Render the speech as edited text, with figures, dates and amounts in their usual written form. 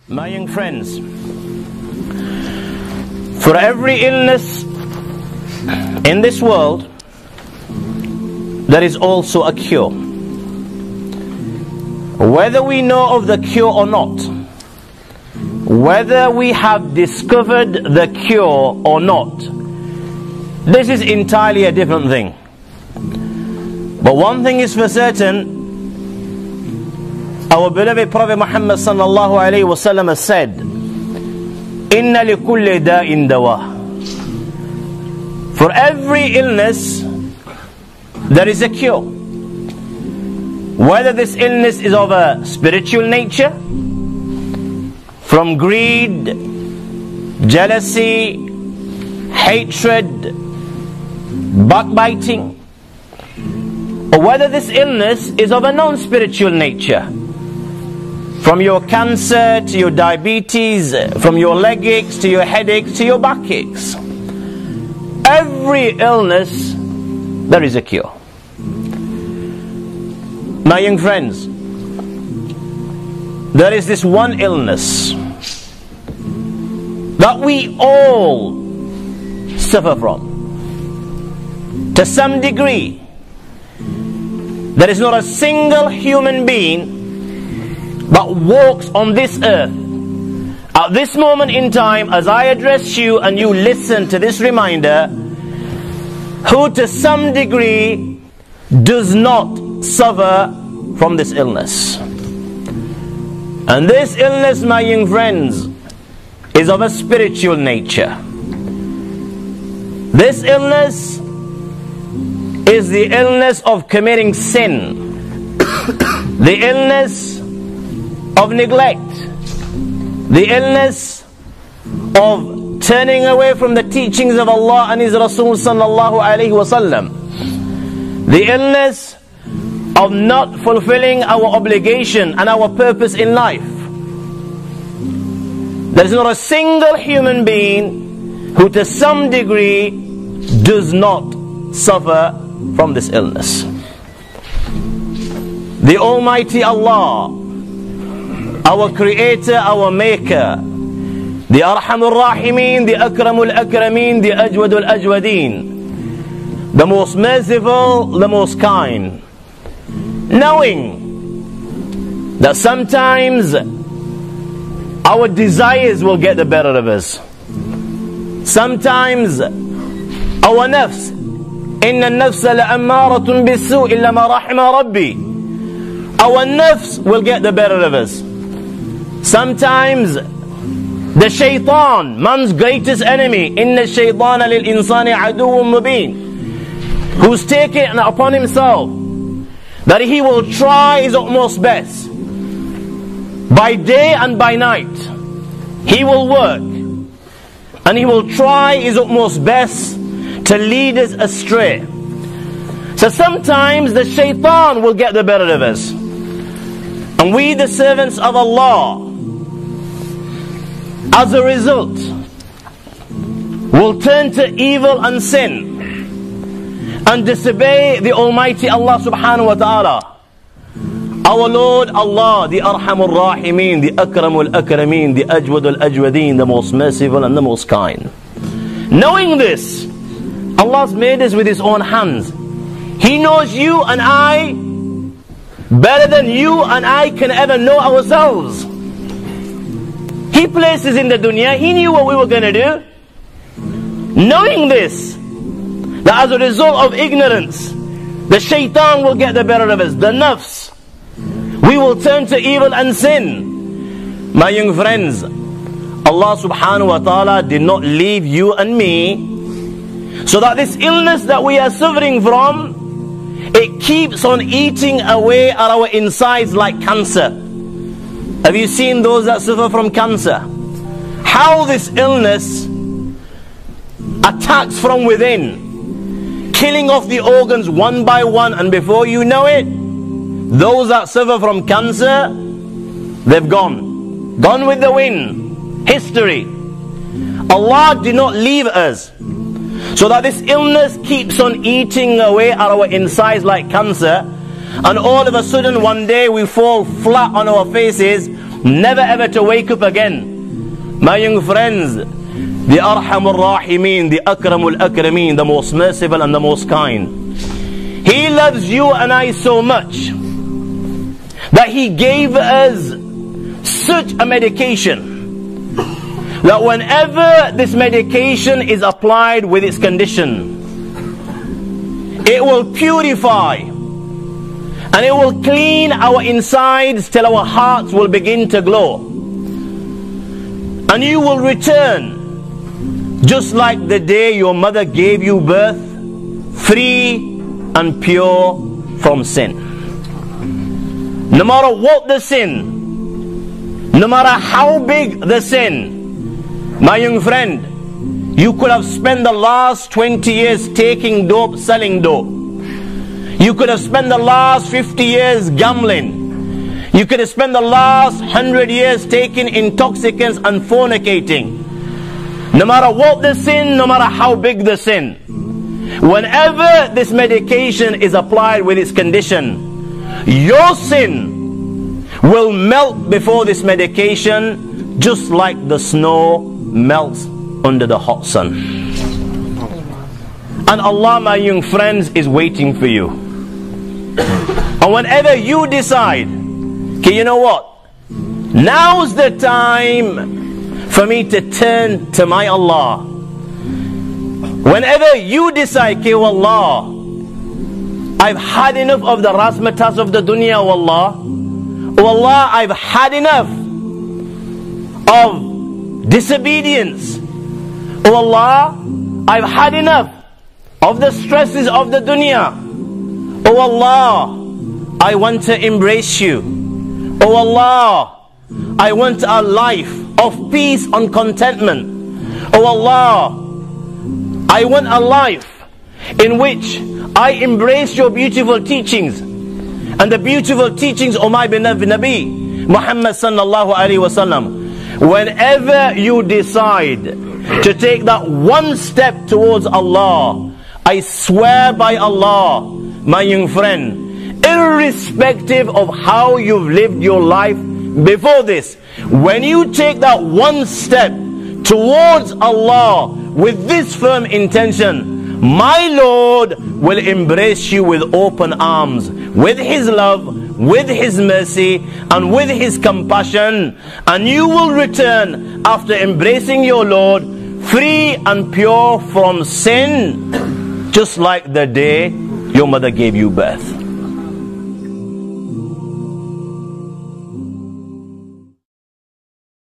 My young friends, for every illness in this world, there is also a cure. Whether we know of the cure or not, whether we have discovered the cure or not, this is entirely a different thing. But one thing is for certain, our beloved Prophet Muhammad sallallahu alayhi wa sallam has said, Inna li kulli da'in dawa. For every illness, there is a cure. Whether this illness is of a spiritual nature, from greed, jealousy, hatred, backbiting, or whether this illness is of a non-spiritual nature, from your cancer to your diabetes, from your leg aches to your headaches to your backaches. Every illness, there is a cure. My young friends, there is this one illness that we all suffer from. To some degree, there is not a single human being that walks on this earth at this moment in time, as I address you and you listen to this reminder, who to some degree does not suffer from this illness. And this illness, my young friends, is of a spiritual nature. This illness is the illness of committing sin, the illness of neglect, the illness of turning away from the teachings of Allah and His Rasul sallallahu alayhi wa sallam, the illness of not fulfilling our obligation and our purpose in life. There is not a single human being who to some degree does not suffer from this illness. The Almighty Allah, our Creator, our Maker, the Arhamur Rahimeen, the Akramul Akrameen, the Ajwadul Ajwadeen, the most merciful, the most kind, knowing that sometimes our desires will get the better of us. Sometimes our nafs, inna an-nafsa la'ammaratun bis-su' illa ma rahima rabbi, our nafs will get the better of us. Sometimes the shaitan, man's greatest enemy, inna ash-shaytana lil-insani aduwwun mubin, who's taken upon himself that he will try his utmost best by day and by night. He will work and he will try his utmost best to lead us astray. So sometimes the shaitan will get the better of us, and we, the servants of Allah, as a result, will turn to evil and sin and disobey the Almighty Allah subhanahu wa ta'ala. Our Lord Allah, the Arhamur Rahimeen, the Akramul Akrameen, the Ajwadul Ajwadeen, the most merciful and the most kind. Knowing this, Allah's made us with His own hands. He knows you and I better than you and I can ever know ourselves. He placed us in the dunya. He knew what we were going to do. Knowing this, that as a result of ignorance, the shaitan will get the better of us, the nafs. We will turn to evil and sin. My young friends, Allah subhanahu wa ta'ala did not leave you and me so that this illness that we are suffering from, it keeps on eating away at our insides like cancer. Have you seen those that suffer from cancer? How this illness attacks from within, killing off the organs one by one, and before you know it, those that suffer from cancer, they've gone with the wind. History. Allah did not leave us so that this illness keeps on eating away at our insides like cancer, and all of a sudden one day we fall flat on our faces never ever to wake up again. My young friends, the Arhamur Rahimin, the Akramul Akramin, the most merciful and the most kind, He loves you and I so much that He gave us such a medication that whenever this medication is applied with its condition, it will purify and it will clean our insides till our hearts will begin to glow. And you will return just like the day your mother gave you birth, free and pure from sin. No matter what the sin, no matter how big the sin, my young friend, you could have spent the last 20 years taking dope, selling dope. You could have spent the last 50 years gambling. You could have spent the last 100 years taking intoxicants and fornicating. No matter what the sin, no matter how big the sin, whenever this medication is applied with its condition, your sin will melt before this medication, just like the snow melts under the hot sun. And Allah, my young friends, is waiting for you. And whenever you decide, okay, you know what, now's the time for me to turn to my Allah. Whenever you decide, okay, Allah, I've had enough of the razzmatazz of the dunya, Allah. Oh Allah, I've had enough of disobedience. Oh Allah, I've had enough of the stresses of the dunya. Oh Allah, I want to embrace you. Oh Allah, I want a life of peace and contentment. Oh Allah, I want a life in which I embrace your beautiful teachings and the beautiful teachings of my beloved Nabi Muhammad sallallahu alaihi wasallam. Whenever you decide to take that one step towards Allah, I swear by Allah, my young friend, irrespective of how you've lived your life before this, when you take that one step towards Allah with this firm intention, my Lord will embrace you with open arms, with His love, with His mercy, and with His compassion, and you will return after embracing your Lord free and pure from sin, just like the day your mother gave you birth.